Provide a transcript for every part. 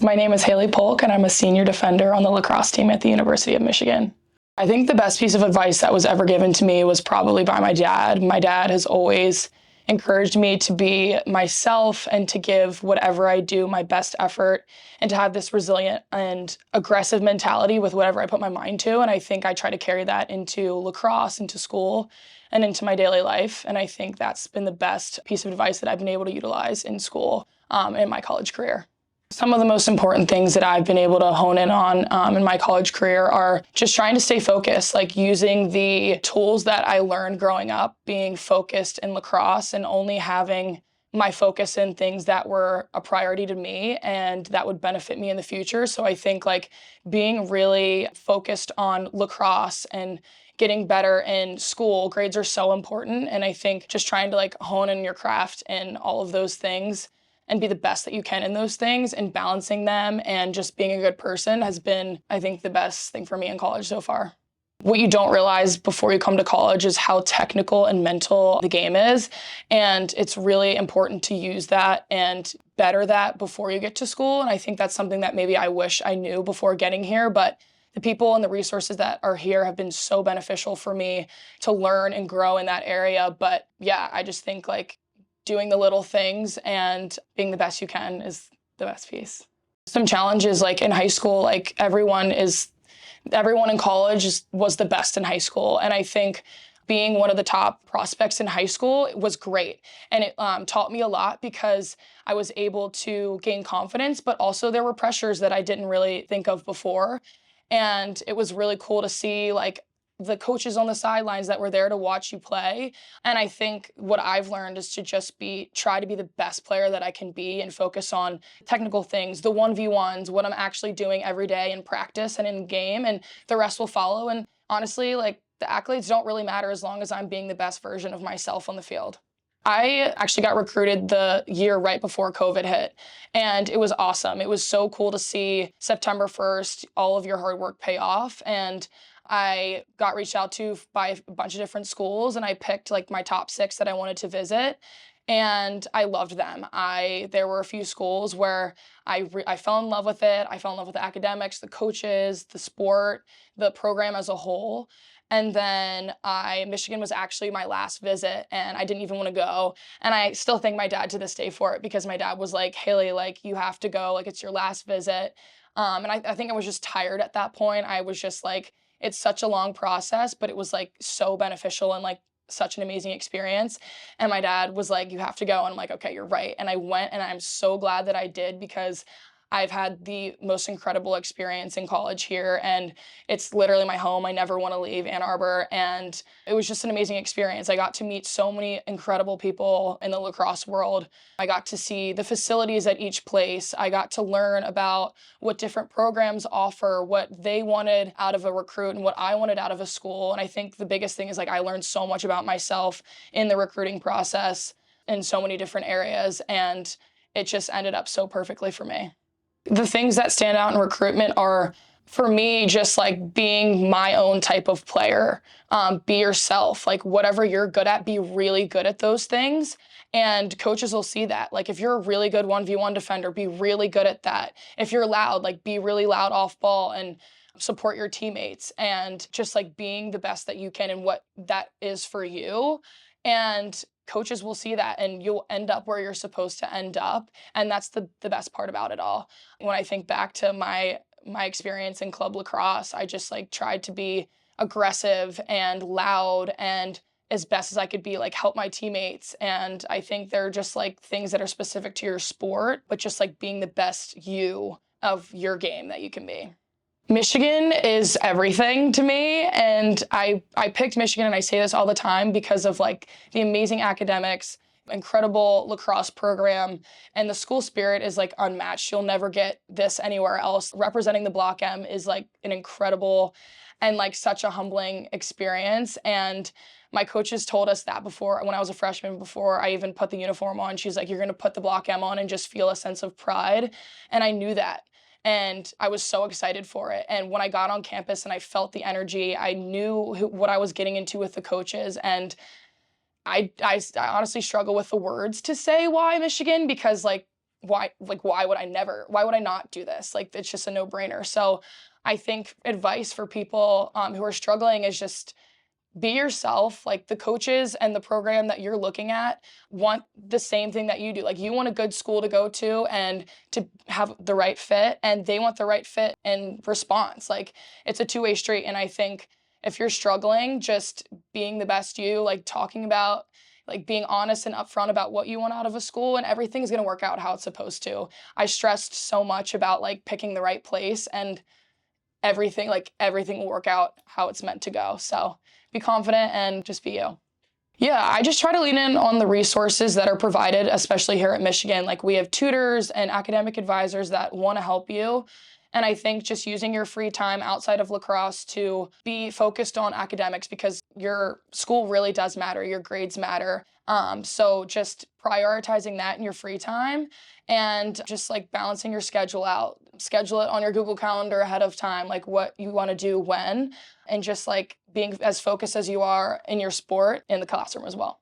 My name is Haley Polk, and I'm a senior defender on the lacrosse team at the University of Michigan. I think the best piece of advice that was ever given to me was probably by my dad. My dad has always encouraged me to be myself and to give whatever I do my best effort and to have this resilient and aggressive mentality with whatever I put my mind to. And I think I try to carry that into lacrosse, into school, and into my daily life. And I think that's been the best piece of advice that I've been able to utilize in school and my college career. Some of the most important things that I've been able to hone in on in my college career are just trying to stay focused, like using the tools that I learned growing up, being focused in lacrosse and only having my focus in things that were a priority to me and that would benefit me in the future. So I think like being really focused on lacrosse and getting better in school, grades are so important. And I think just trying to like hone in your craft and all of those things and be the best that you can in those things and balancing them and just being a good person has been, I think, the best thing for me in college so far. What you don't realize before you come to college is how technical and mental the game is. And it's really important to use that and better that before you get to school. And I think that's something that maybe I wish I knew before getting here, but the people and the resources that are here have been so beneficial for me to learn and grow in that area. But yeah, I just think like doing the little things and being the best you can is the best piece. Some challenges, like in high school, like everyone in college was the best in high school. And I think being one of the top prospects in high school was great. And it taught me a lot because I was able to gain confidence, but also there were pressures that I didn't really think of before. And it was really cool to see like the coaches on the sidelines that were there to watch you play. And I think what I've learned is to just try to be the best player that I can be and focus on technical things, the 1v1s, what I'm actually doing every day in practice and in game, and the rest will follow. And honestly, like the accolades don't really matter as long as I'm being the best version of myself on the field. I actually got recruited the year right before COVID hit, and it was awesome. It was so cool to see September 1st, all of your hard work pay off. And I got reached out to by a bunch of different schools, and I picked like my top 6 that I wanted to visit, and I loved them. There were a few schools where I fell in love with it. I fell in love with the academics, the coaches, the sport, the program as a whole. And then Michigan was actually my last visit, and I didn't even want to go. And I still thank my dad to this day for it, because my dad was like, Haley, like you have to go, like it's your last visit. And I think I was just tired at that point. I was just like, it's such a long process, but it was like so beneficial and like such an amazing experience. And my dad was like, you have to go. And I'm like, okay, you're right. And I went, and I'm so glad that I did, because I've had the most incredible experience in college here, and it's literally my home. I never want to leave Ann Arbor, and it was just an amazing experience. I got to meet so many incredible people in the lacrosse world. I got to see the facilities at each place. I got to learn about what different programs offer, what they wanted out of a recruit and what I wanted out of a school. And I think the biggest thing is like I learned so much about myself in the recruiting process in so many different areas, and it just ended up so perfectly for me. The things that stand out in recruitment are, for me, just like being my own type of player. Be yourself, like whatever you're good at, be really good at those things. And coaches will see that. Like if you're a really good 1v1 defender, be really good at that. If you're loud, like be really loud off ball and support your teammates, and just like being the best that you can and what that is for you. And coaches will see that, and you'll end up where you're supposed to end up. And that's the best part about it all. When I think back to my experience in club lacrosse, I just like tried to be aggressive and loud and as best as I could be, like help my teammates. And I think they're just like things that are specific to your sport, but just like being the best you of your game that you can be. Michigan is everything to me, and I picked Michigan, and I say this all the time because of like the amazing academics, incredible lacrosse program, and the school spirit is like unmatched. You'll never get this anywhere else. Representing the Block M is like an incredible and like such a humbling experience. And my coaches told us that before, when I was a freshman, before I even put the uniform on. She's like, you're gonna put the Block M on and just feel a sense of pride. And I knew that. And I was so excited for it. And when I got on campus and I felt the energy, I knew what I was getting into with the coaches. And I honestly struggle with the words to say why Michigan, because like why would I not do this? Like, it's just a no-brainer. So I think advice for people who are struggling is just be yourself. Like, the coaches and the program that you're looking at want the same thing that you do. Like, you want a good school to go to and to have the right fit, and they want the right fit and response. Like, it's a two-way street. And I think if you're struggling, just being the best you, like talking about, like being honest and upfront about what you want out of a school, and everything's going to work out how it's supposed to. I stressed so much about like picking the right place, and everything will work out how it's meant to go. So be confident and just be you. Yeah, I just try to lean in on the resources that are provided, especially here at Michigan. Like, we have tutors and academic advisors that want to help you. And I think just using your free time outside of lacrosse to be focused on academics, because your school really does matter, your grades matter. So just prioritizing that in your free time, and just like balancing your schedule out. Schedule it on your Google Calendar ahead of time, like what you want to do when, and just like being as focused as you are in your sport in the classroom as well.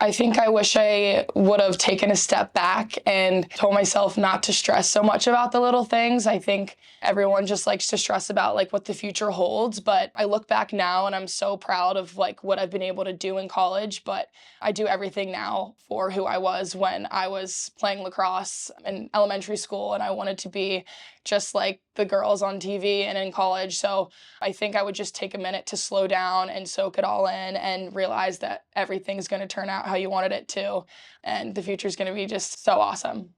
I think I wish I would have taken a step back and told myself not to stress so much about the little things. I think everyone just likes to stress about like what the future holds, but I look back now and I'm so proud of like what I've been able to do in college. But I do everything now for who I was when I was playing lacrosse in elementary school, and I wanted to be just like the girls on TV and in college. So I think I would just take a minute to slow down and soak it all in and realize that everything's going to turn out how you wanted it to. And the future is going to be just so awesome.